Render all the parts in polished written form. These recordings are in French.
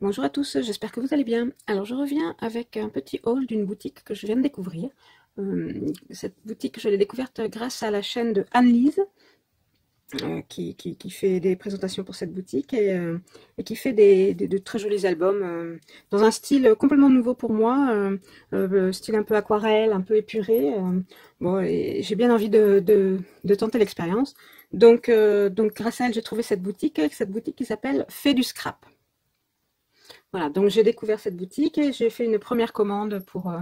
Bonjour à tous, j'espère que vous allez bien. Alors je reviens avec un petit haul d'une boutique que je viens de découvrir. Cette boutique, je l'ai découverte grâce à la chaîne de Anne-Lise, qui fait des présentations pour cette boutique et qui fait de très jolis albums dans un style complètement nouveau pour moi, style un peu aquarelle, un peu épuré. Bon, et j'ai bien envie de tenter l'expérience. Donc grâce à elle, j'ai trouvé cette boutique qui s'appelle Fait du Scrap. Voilà, donc j'ai découvert cette boutique et j'ai fait une première commande pour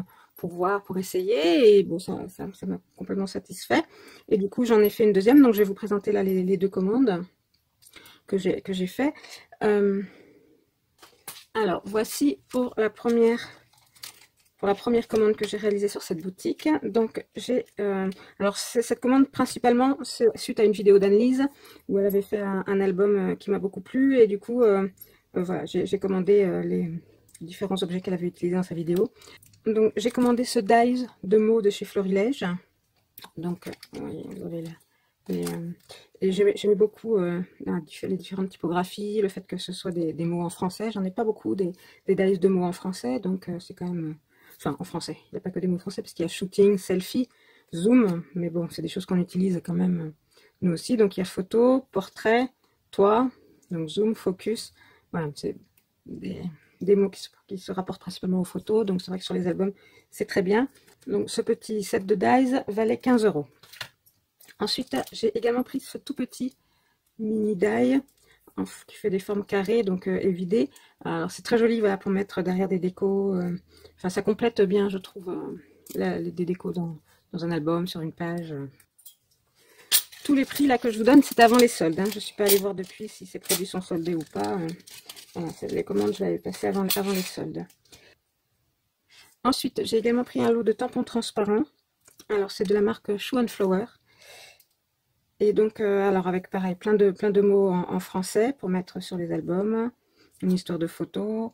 voir, pour essayer. Et bon, ça m'a complètement satisfait. Et du coup, j'en ai fait une deuxième. Donc, je vais vous présenter là les deux commandes que j'ai fait. Alors, voici pour la première commande que j'ai réalisée sur cette boutique. Donc, alors, cette commande principalement suite à une vidéo d'Anne-Lise où elle avait fait un album qui m'a beaucoup plu. Et du coup, voilà, j'ai commandé les différents objets qu'elle avait utilisés dans sa vidéo. Donc j'ai commandé ce dies de mots de chez Florilège. Donc oui, vous avez là. Et j'aimais beaucoup les différentes typographies, le fait que ce soit des mots en français. J'en ai pas beaucoup des dies de mots en français, donc c'est quand même... Enfin, en français, il n'y a pas que des mots français, parce qu'il y a shooting, selfie, zoom, mais bon, c'est des choses qu'on utilise quand même nous aussi. Donc il y a photo, portrait, toi, donc zoom, focus, voilà, c'est des mots qui se rapportent principalement aux photos, donc c'est vrai que sur les albums, c'est très bien. Donc ce petit set de dies valait 15 €. Ensuite, j'ai également pris ce tout petit mini die qui fait des formes carrées, donc évidées. Alors c'est très joli, voilà, pour mettre derrière des décos. Enfin, ça complète bien, je trouve, des décos dans un album, sur une page. Tous les prix là que je vous donne, c'est avant les soldes. Hein. Je ne suis pas allée voir depuis si ces produits sont soldés ou pas. Voilà, les commandes, je l'avais passé avant les soldes. Ensuite, j'ai également pris un lot de tampons transparents. Alors, c'est de la marque Shoe and Flower. Et donc, alors avec pareil, plein de mots en français pour mettre sur les albums. Une histoire de photos.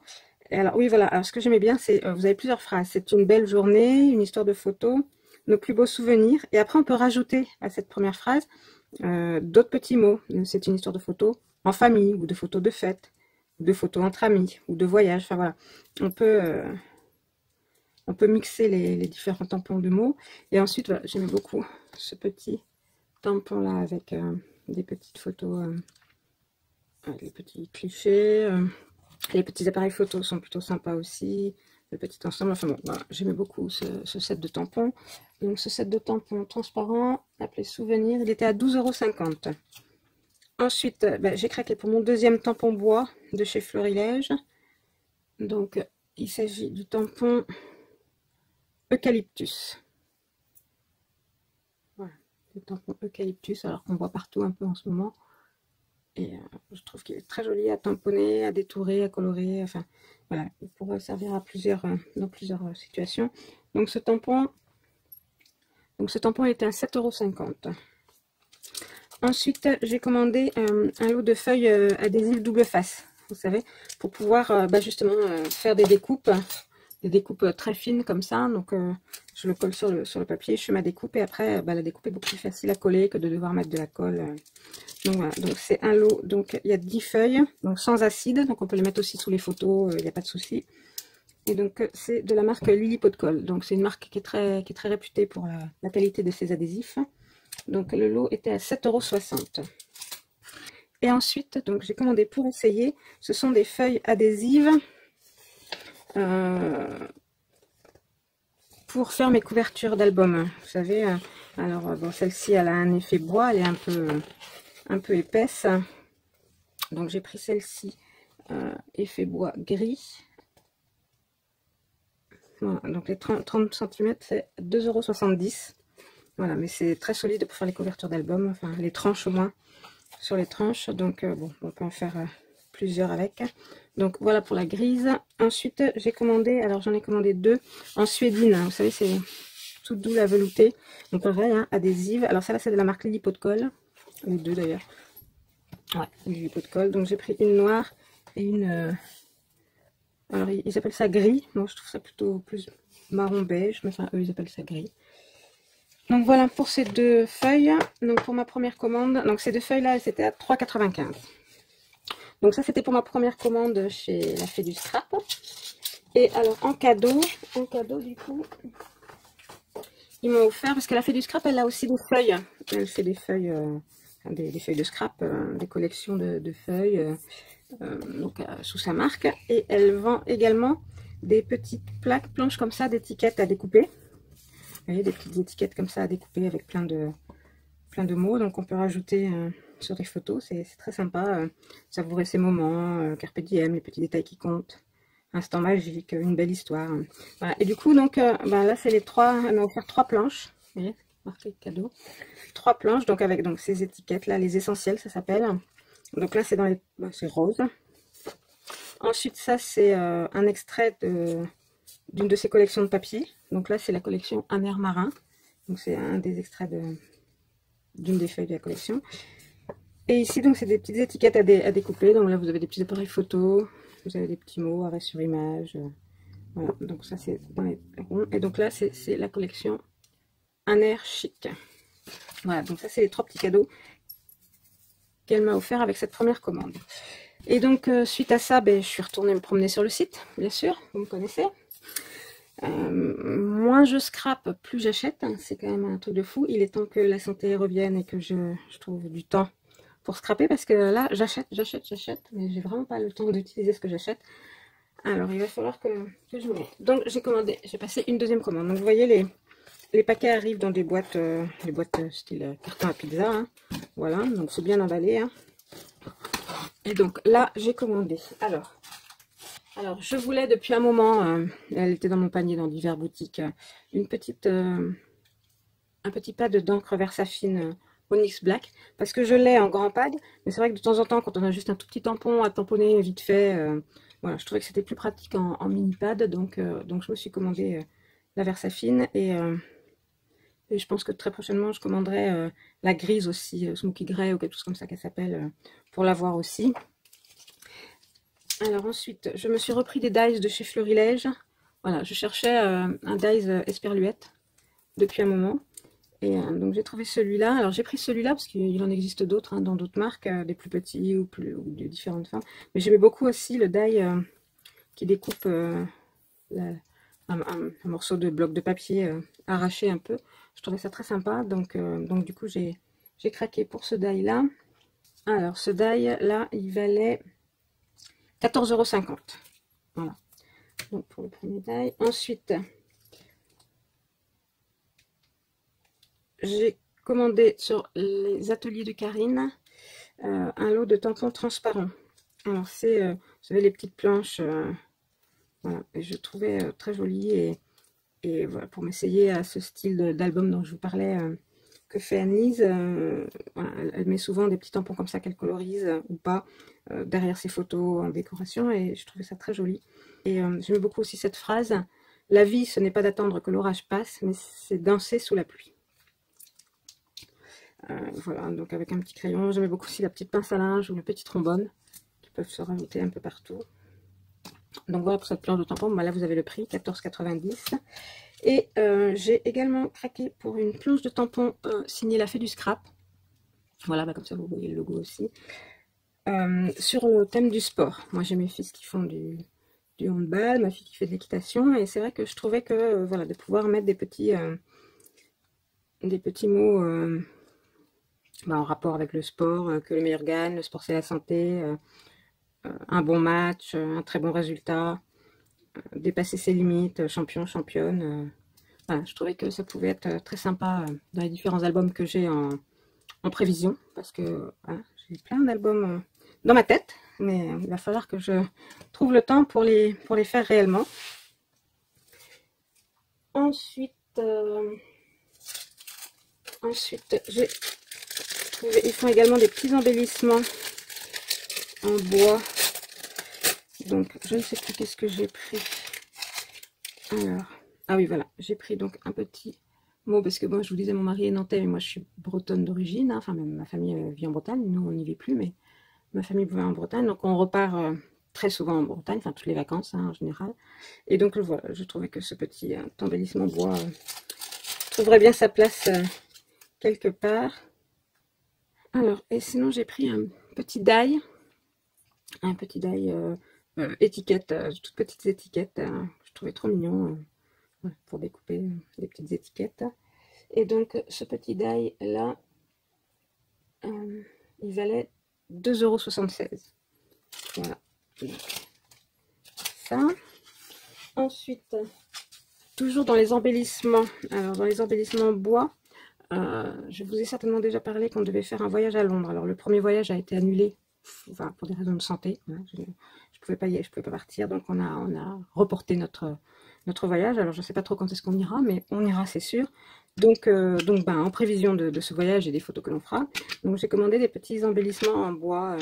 Et alors, oui, voilà. Alors, ce que j'aimais bien, c'est, vous avez plusieurs phrases. C'est une belle journée, une histoire de photos, nos plus beaux souvenirs. Et après, on peut rajouter à cette première phrase d'autres petits mots. C'est une histoire de photos en famille, ou de photos de fête, ou de photos entre amis, ou de voyage. Enfin, voilà. On peut mixer les différents tampons de mots. Et ensuite, voilà, j'aimais beaucoup ce petit tampon là avec des petites photos, les petits clichés. Les petits appareils photos sont plutôt sympas aussi. Le petit ensemble, enfin bon, voilà, j'aimais beaucoup ce set de tampons. Donc ce set de tampons transparent, appelé souvenir, il était à 12,50 €. Ensuite, j'ai craqué pour mon deuxième tampon bois de chez Florilège. Donc il s'agit du tampon eucalyptus. Voilà, le tampon eucalyptus, alors qu'on voit partout un peu en ce moment. Et je trouve qu'il est très joli à tamponner, à détourer, à colorer. Enfin, voilà, il pourrait servir à dans plusieurs situations. Donc ce tampon était à 7,50 €. Ensuite, j'ai commandé un lot de feuilles adhésives double face. Vous savez, pour pouvoir justement faire des découpes très fines comme ça. Donc je le colle sur le papier, je fais ma découpe et après la découpe est beaucoup plus facile à coller que de devoir mettre de la colle. Donc voilà, donc c'est un lot, donc il y a 10 feuilles, donc sans acide, donc on peut les mettre aussi sous les photos, il n'y a pas de souci. Et donc c'est de la marque Lily Pot de Colle, donc c'est une marque qui est très réputée pour la qualité de ses adhésifs. Donc le lot était à 7,60 €. Et ensuite, donc j'ai commandé pour essayer, ce sont des feuilles adhésives pour faire mes couvertures d'albums. Vous savez, alors bon, celle-ci elle a un effet bois, elle est un peu épaisse. Donc j'ai pris celle-ci, effet bois gris. Voilà, donc les 30 cm c'est 2,70 €. Voilà, mais c'est très solide pour faire les couvertures d'albums, enfin les tranches au moins, sur les tranches. Donc bon, on peut en faire plusieurs avec. Donc voilà pour la grise. Ensuite j'ai commandé, alors j'en ai commandé deux en suédine, hein, vous savez c'est tout doux la veloutée. Donc pareil, hein, adhésive. Alors celle-là c'est de la marque Lily Pot de Colle, les deux d'ailleurs. Ouais, Lily Pot de Colle. Donc j'ai pris une noire et une... alors ils appellent ça gris, moi je trouve ça plutôt plus marron beige, mais enfin eux ils appellent ça gris. Donc voilà pour ces deux feuilles. Donc pour ma première commande, donc ces deux feuilles là c'était à 3,95 €. Donc ça, c'était pour ma première commande chez La Fée du Scrap. Et alors, en cadeau, du coup, ils m'ont offert, parce que La Fée du Scrap, elle a aussi des feuilles. Elle fait des feuilles, des feuilles de scrap, des collections de feuilles, donc sous sa marque. Et elle vend également des petites planches comme ça, d'étiquettes à découper. Vous voyez, des petites étiquettes comme ça à découper avec plein de mots. Donc on peut rajouter sur des photos, c'est très sympa. Savourer ces moments, carpe diem, les petits détails qui comptent. Instant magique, une belle histoire. Voilà. Et du coup, donc, là, c'est les 3. Elle m'a offert 3 planches. Vous voyez, marqué cadeau. 3 planches, donc avec donc, ces étiquettes-là, les essentiels, ça s'appelle. Donc là, c'est dans les. C'est rose. Ensuite, ça, c'est un extrait d'une de ses collections de papier. Donc là, c'est la collection Un air marin. Donc c'est un des extraits d'une des feuilles de la collection. Et ici, donc, c'est des petites étiquettes à découper. Donc là, vous avez des petits appareils photo. Vous avez des petits mots, arrêt sur image. Voilà, donc ça c'est dans les ronds. Et donc là, c'est la collection Un air chic. Voilà, donc ça c'est les 3 petits cadeaux qu'elle m'a offert avec cette première commande. Et donc, suite à ça, je suis retournée me promener sur le site, bien sûr, vous me connaissez. Moins je scrape, plus j'achète. C'est quand même un truc de fou. Il est temps que la santé revienne et que je trouve du temps pour scraper, parce que là, j'achète, mais j'ai vraiment pas le temps d'utiliser ce que j'achète. Alors, il va falloir que je me mette. Donc, j'ai passé une deuxième commande. Donc, vous voyez, les paquets arrivent dans des boîtes, les boîtes style carton à pizza. Hein. Voilà, donc c'est bien emballé. Hein. Et donc, là, j'ai commandé. Alors, je voulais depuis un moment, elle était dans mon panier dans divers boutiques, un petit pad d'encre Versafine Onyx Black, parce que je l'ai en grand pad, mais c'est vrai que de temps en temps, quand on a juste un tout petit tampon à tamponner vite fait, voilà, je trouvais que c'était plus pratique en mini pad, donc je me suis commandé la Versafine, et je pense que très prochainement, je commanderai la grise aussi, Smoky Grey ou quelque chose comme ça qu'elle s'appelle, pour l'avoir aussi. Alors ensuite, je me suis repris des dies de chez Florilège. Voilà, je cherchais un dies Esperluette depuis un moment. Et donc j'ai trouvé celui-là. Alors j'ai pris celui-là parce qu'il en existe d'autres, hein, dans d'autres marques, des plus petits ou de différentes formes. Mais j'aimais beaucoup aussi le die qui découpe un morceau de bloc de papier arraché un peu. Je trouvais ça très sympa. Donc du coup j'ai craqué pour ce die-là. Alors ce die-là, il valait 14,50 €. Voilà. Donc pour le premier die. Ensuite, j'ai commandé sur les ateliers de Karine un lot de tampons transparents. Alors c'est, vous savez, les petites planches, voilà, et je trouvais très joli, et voilà, pour m'essayer à ce style d'album dont je vous parlais, que fait Annelise. Voilà, elle met souvent des petits tampons comme ça qu'elle colorise ou pas derrière ses photos en décoration, et je trouvais ça très joli. Et j'aime beaucoup aussi cette phrase: la vie, ce n'est pas d'attendre que l'orage passe, mais c'est danser sous la pluie. Voilà, donc avec un petit crayon. J'aimais beaucoup aussi la petite pince à linge ou le petit trombone qui peuvent se rajouter un peu partout. Donc voilà pour cette planche de tampon. Là vous avez le prix, 14,90 €. Et j'ai également craqué pour une planche de tampon signée La Fée du Scrap. Voilà, comme ça vous voyez le logo aussi. Sur le thème du sport. Moi j'ai mes fils qui font du handball, ma fille qui fait de l'équitation, et c'est vrai que je trouvais que voilà, de pouvoir mettre des petits mots en rapport avec le sport, que le meilleur gagne, le sport c'est la santé, un bon match, un très bon résultat, dépasser ses limites, champion, championne. Voilà, je trouvais que ça pouvait être très sympa dans les différents albums que j'ai en prévision, parce que voilà, j'ai plein d'albums dans ma tête, mais il va falloir que je trouve le temps pour les faire réellement. Ensuite, ils font également des petits embellissements en bois. Donc, je ne sais plus qu'est-ce que j'ai pris. Alors, ah oui, voilà, j'ai pris donc un petit mot, parce que bon, je vous disais, mon mari est nantais, mais moi je suis bretonne d'origine, hein. Enfin, même ma famille vit en Bretagne, nous on n'y vit plus, mais ma famille vit en Bretagne, donc on repart très souvent en Bretagne, enfin toutes les vacances, hein, en général. Et donc voilà, je trouvais que ce petit embellissement bois trouverait bien sa place quelque part. Alors, et sinon j'ai pris un petit die un petit die étiquette, toutes petites étiquettes, que je trouvais trop mignon voilà, pour découper des petites étiquettes. Et donc ce petit die là, il valait 2,76 €. Voilà. Donc, ça. Ensuite, toujours dans les embellissements, alors dans les embellissements bois, je vous ai certainement déjà parlé qu'on devait faire un voyage à Londres. Alors le premier voyage a été annulé, enfin, pour des raisons de santé. Voilà, je pouvais pas partir, donc on a reporté notre voyage. Alors je sais pas trop quand est-ce qu'on ira, mais on ira, c'est sûr. Donc ben, en prévision de ce voyage et des photos que l'on fera, donc j'ai commandé des petits embellissements en bois,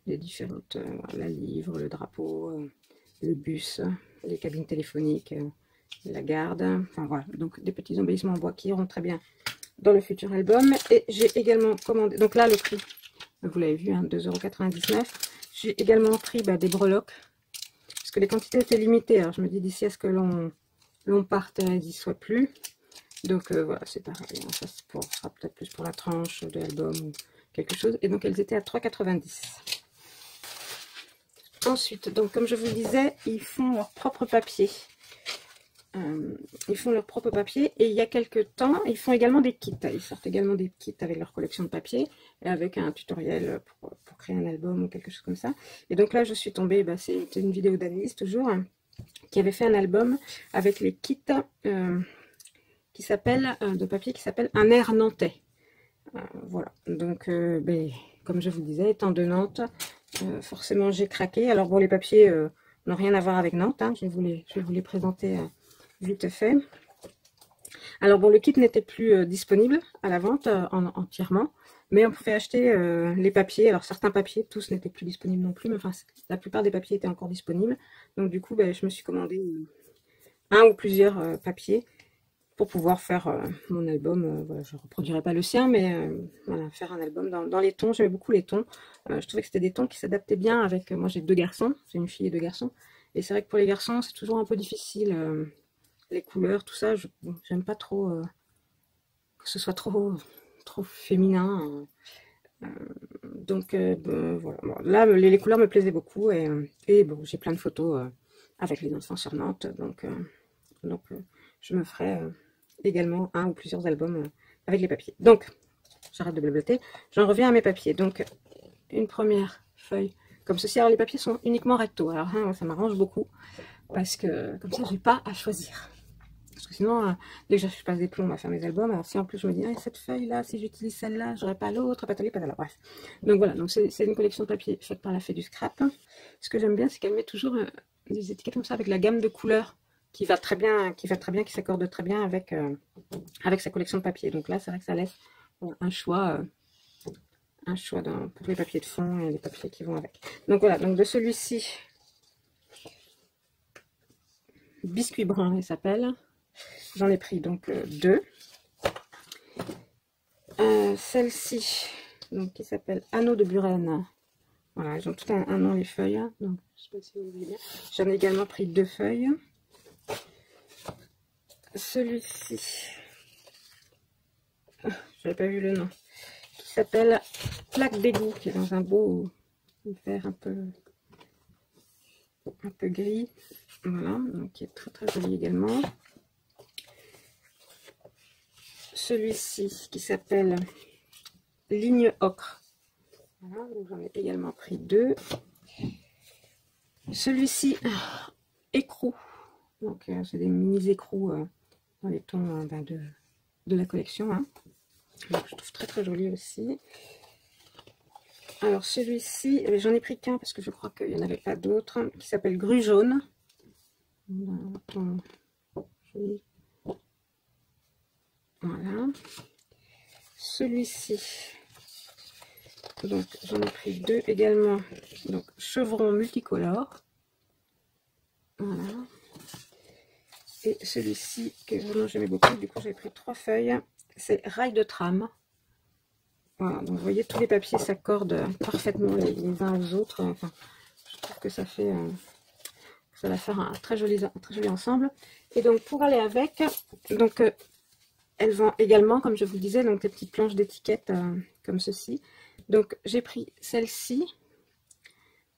des différentes, la livre, le drapeau, le bus, les cabines téléphoniques, la garde, enfin voilà, donc des petits embellissements en bois qui iront très bien dans le futur album. Et j'ai également commandé, donc là le prix, vous l'avez vu, hein, 2,99 €. J'ai également pris des breloques, parce que les quantités étaient limitées, alors je me dis d'ici à ce que l'on parte, elles n'y soient plus. Donc voilà, c'est pareil, hein, ça sera peut-être plus pour la tranche de l'album ou quelque chose. Et donc elles étaient à 3,90 €. Ensuite, donc comme je vous le disais, ils font leur propre papier. Ils font leur propre papier, et il y a quelques temps, ils font également des kits. Ils sortent également des kits avec leur collection de papier et avec un tutoriel pour créer un album ou quelque chose comme ça. Et donc là, je suis tombée, c'était une vidéo d'Annelise toujours, qui avait fait un album avec les kits qui s'appelle de papier qui s'appelle Un air nantais. Voilà, donc comme je vous le disais, étant de Nantes, forcément j'ai craqué. Alors bon, les papiers n'ont rien à voir avec Nantes, hein, je vais vous les présenter vite fait. Alors bon, le kit n'était plus disponible à la vente entièrement, mais on pouvait acheter les papiers. Alors certains papiers, tous n'étaient plus disponibles non plus, mais enfin la plupart des papiers étaient encore disponibles. Donc du coup, je me suis commandé un ou plusieurs papiers pour pouvoir faire mon album. Voilà, je ne reproduirai pas le sien, mais voilà, faire un album dans les tons. J'aimais beaucoup les tons. Je trouvais que c'était des tons qui s'adaptaient bien avec... moi, j'ai 2 garçons. J'ai une fille et 2 garçons. Et c'est vrai que pour les garçons, c'est toujours un peu difficile. Les couleurs, tout ça, j'aime pas trop que ce soit trop féminin. Donc, voilà. Bon, là, les couleurs me plaisaient beaucoup. Et bon, j'ai plein de photos avec les enfants sur Nantes. Donc je me ferai... également un ou plusieurs albums avec les papiers. Donc, j'arrête de blablater. J'en reviens à mes papiers. Donc, une première feuille comme ceci. Alors, les papiers sont uniquement recto. Alors, hein, ça m'arrange beaucoup parce que comme ça, j'ai pas à choisir. Parce que sinon, dès que je passe des plombs à faire mes albums, alors si en plus je me dis, cette feuille-là, si j'utilise celle-là, j'aurais pas l'autre, patali patala. Bref. Donc voilà, donc c'est une collection de papier faite par la Fée du Scrap. Ce que j'aime bien, c'est qu'elle met toujours des étiquettes comme ça avec la gamme de couleurs qui va très bien, qui s'accorde très bien avec sa collection de papier. Donc là, c'est vrai que ça laisse un choix pour les papiers de fond et les papiers qui vont avec. Donc voilà, donc de celui-ci, Biscuit brun, il s'appelle. J'en ai pris donc 2. Celle-ci, donc qui s'appelle Anneau de Buren. Voilà, ils ont tout un nom les feuilles. Donc, je sais pas si vous voyez bien. J'en ai également pris 2 feuilles. Celui-ci, j'avais pas vu le nom, qui s'appelle Plaque d'égout, qui est dans un beau vert un peu gris. Voilà, donc qui est très très joli également. Celui-ci qui s'appelle Ligne ocre. Voilà, j'en ai également pris 2. Celui-ci, écrou. Donc c'est des mini écrous dans les tons de la collection. Hein. Donc, je trouve très très joli aussi. Alors celui-ci, j'en ai pris qu'un parce que je crois qu'il n'y en avait pas d'autres, qui s'appelle Grue jaune. Voilà. Celui-ci, donc j'en ai pris 2 également. Donc chevron multicolore. Voilà. Et celui-ci, que vraiment j'aimais beaucoup, du coup j'ai pris 3 feuilles. C'est rail de tram. Voilà, donc vous voyez, tous les papiers s'accordent parfaitement les uns aux autres. Enfin, je trouve que ça fait... ça va faire un très joli ensemble. Et donc pour aller avec, donc elles vendent également, comme je vous le disais, donc des petites planches d'étiquettes comme ceci. Donc j'ai pris celle-ci,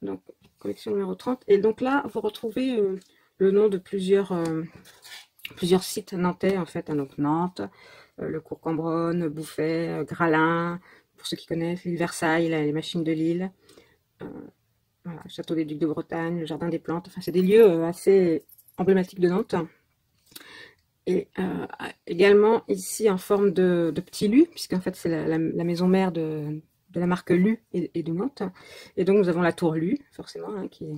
Donc, collection numéro 30. Et donc là, vous retrouvez le nom de plusieurs sites nantais, en fait. Donc, Nantes, le Cours Cambronne, Bouffay, Gralin, pour ceux qui connaissent, l'île Versailles, les machines de Lille, voilà, Château des Ducs de Bretagne, le Jardin des Plantes. Enfin, c'est des lieux assez emblématiques de Nantes. Et également ici en forme de petit Lu, puisqu'en fait c'est la maison mère de la marque Lu et de Nantes. Et donc nous avons la tour Lu, forcément, hein, qui est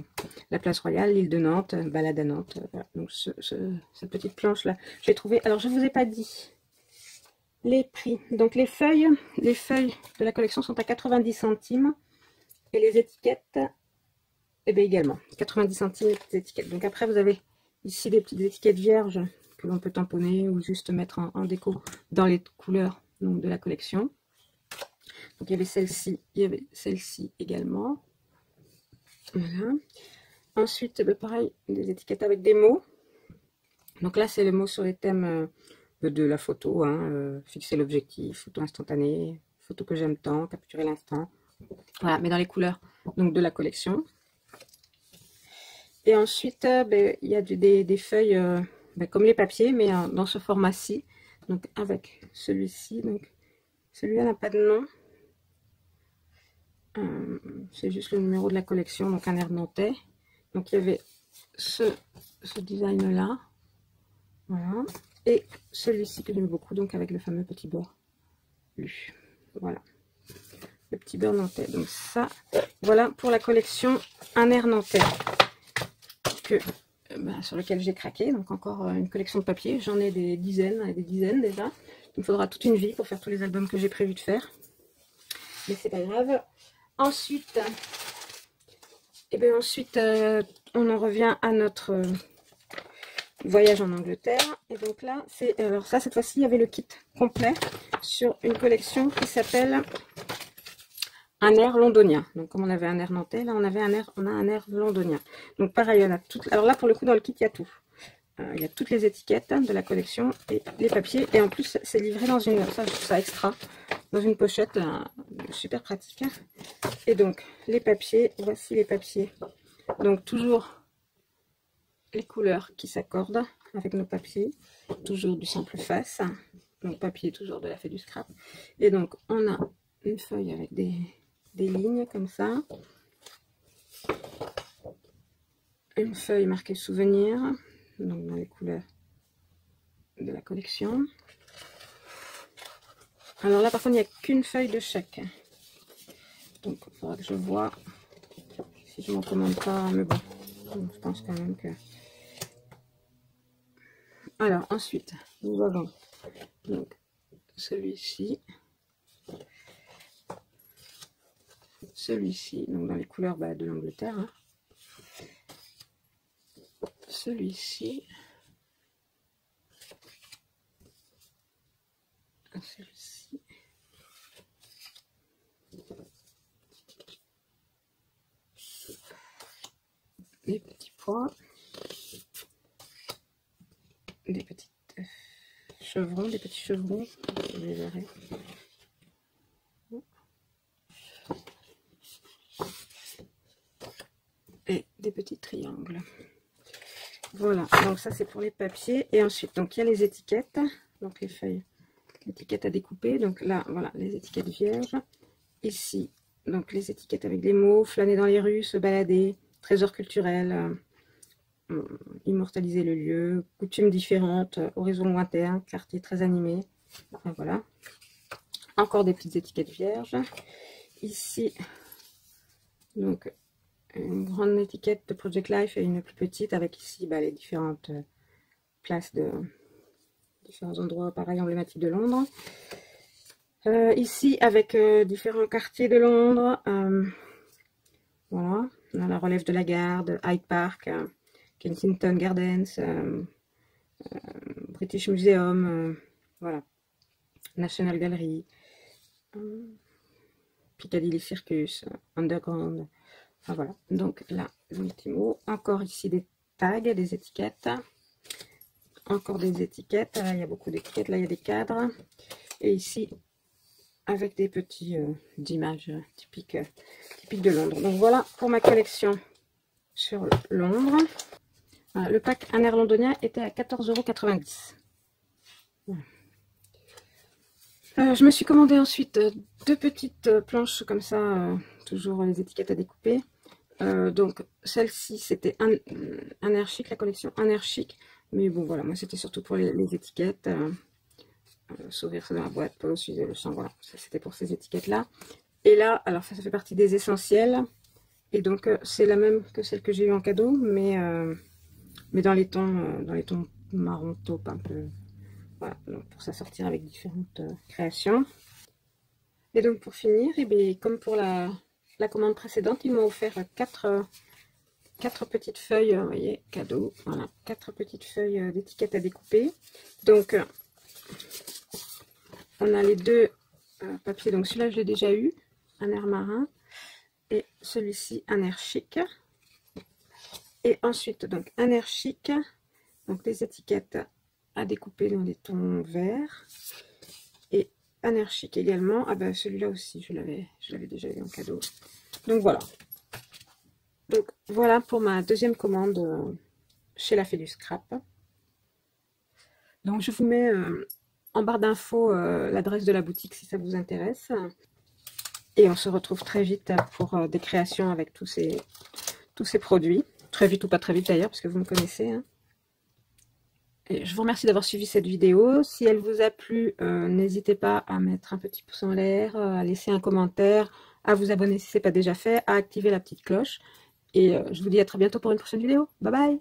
la place royale, l'île de Nantes, balade à Nantes. Voilà. Donc cette petite planche là, j'ai trouvé. Alors je vous ai pas dit les prix. Donc les feuilles de la collection sont à 90 centimes et les étiquettes, eh bien également 90 centimes les petites étiquettes. Donc après vous avez ici des petites étiquettes vierges que l'on peut tamponner ou juste mettre en déco dans les couleurs donc, de la collection. Donc il y avait celle-ci également. Voilà. Ensuite, pareil, des étiquettes avec des mots. Donc là, c'est les mots sur les thèmes de la photo, hein, fixer l'objectif, photo instantanée, photo que j'aime tant, capturer l'instant. Voilà, mais dans les couleurs donc, de la collection. Et ensuite, il y a des feuilles comme les papiers, mais dans ce format-ci. Donc avec celui-ci. Donc celui-là n'a pas de nom. C'est juste le numéro de la collection, donc un air nantais. Donc il y avait ce design-là. Voilà. Et celui-ci que j'aime beaucoup, donc avec le fameux petit beurre lu. Voilà. Le petit beurre nantais. Donc ça, voilà pour la collection un air nantais. Sur lequel j'ai craqué. Donc encore une collection de papier. J'en ai des dizaines et des dizaines déjà. Il me faudra toute une vie pour faire tous les albums que j'ai prévu de faire. Mais c'est pas grave. Ensuite, on en revient à notre voyage en Angleterre. Et donc là, alors ça, cette fois-ci, il y avait le kit complet sur une collection qui s'appelle un air londonien. Donc comme on avait un air nantais, là on a un air londonien. Donc pareil, on a tout. Alors là, pour le coup, dans le kit, il y a tout. Il y a toutes les étiquettes de la collection et les papiers. Et en plus, c'est livré dans une, ça je trouve ça extra, dans une pochette, là, super pratique. Et donc, les papiers, voici les papiers. Donc toujours les couleurs qui s'accordent avec nos papiers. Toujours du simple face. Donc papier toujours de la fée du scrap. Et donc, on a une feuille avec des lignes comme ça. Une feuille marquée souvenir. Donc dans les couleurs de la collection. Alors là par contre il n'y a qu'une feuille de chèque. Donc il faudra que je vois si je m'en commande pas, mais bon, je pense quand même que... Alors ensuite nous avons donc celui-ci, donc dans les couleurs de l'Angleterre, hein. Celui-ci, les petits pois, des petits chevrons, je les verrai. Et des petits triangles. Voilà, donc ça c'est pour les papiers. Et ensuite, donc il y a les étiquettes, donc les feuilles, l'étiquette à découper. Donc là, voilà, les étiquettes vierges. Ici, donc les étiquettes avec des mots, flâner dans les rues, se balader, trésor culturel, immortaliser le lieu, coutumes différentes, horizon lointain, clarté très animée. Enfin, voilà. Encore des petites étiquettes vierges. Ici, donc une grande étiquette de Project Life et une plus petite avec ici les différentes places de différents endroits pareil emblématiques de Londres. Ici avec différents quartiers de Londres. Voilà, on a la relève de la Garde, Hyde Park, Kensington Gardens, British Museum, voilà, National Gallery, Piccadilly Circus, Underground. Enfin, voilà, donc là, les petits mots. Encore ici des tags, des étiquettes. Encore des étiquettes. Là, il y a beaucoup d'étiquettes. Là, il y a des cadres. Et ici, avec des petits d'images typiques de Londres. Donc voilà pour ma collection sur Londres. Voilà, le pack Un air londonien était à 14,90 €. Je me suis commandé ensuite deux petites planches comme ça, toujours les étiquettes à découper. Donc celle-ci c'était un air chic, la collection Un air chic. Mais bon voilà, moi c'était surtout pour les étiquettes. S'ouvrir ça dans la boîte, pas aussi le sang, voilà, ça c'était pour ces étiquettes là. Et là, alors ça fait partie des essentiels, et donc c'est la même que celle que j'ai eu en cadeau, mais dans les tons marron taupe un peu, voilà, donc pour ça sortir avec différentes créations. Et donc pour finir, et bien, comme pour la commande précédente, ils m'ont offert quatre petites feuilles, vous voyez, cadeau, voilà, 4 petites feuilles d'étiquettes à découper. Donc on a les deux papiers, donc celui-là je l'ai déjà eu, Un air marin, et celui-ci Un air chic. Et ensuite donc Un air chic, donc les étiquettes à découper dans des tons verts, et Un air chic également. Ah ben celui-là aussi je l'avais déjà eu en cadeau. Donc voilà. Donc voilà pour ma deuxième commande chez La Fée du Scrap. Donc je vous mets en barre d'infos l'adresse de la boutique si ça vous intéresse. Et on se retrouve très vite pour des créations avec tous ces produits. Très vite ou pas très vite d'ailleurs, parce que vous me connaissez. Hein. Et je vous remercie d'avoir suivi cette vidéo. Si elle vous a plu, n'hésitez pas à mettre un petit pouce en l'air, à laisser un commentaire, à vous abonner si ce n'est pas déjà fait, à activer la petite cloche. Et je vous dis à très bientôt pour une prochaine vidéo. Bye bye!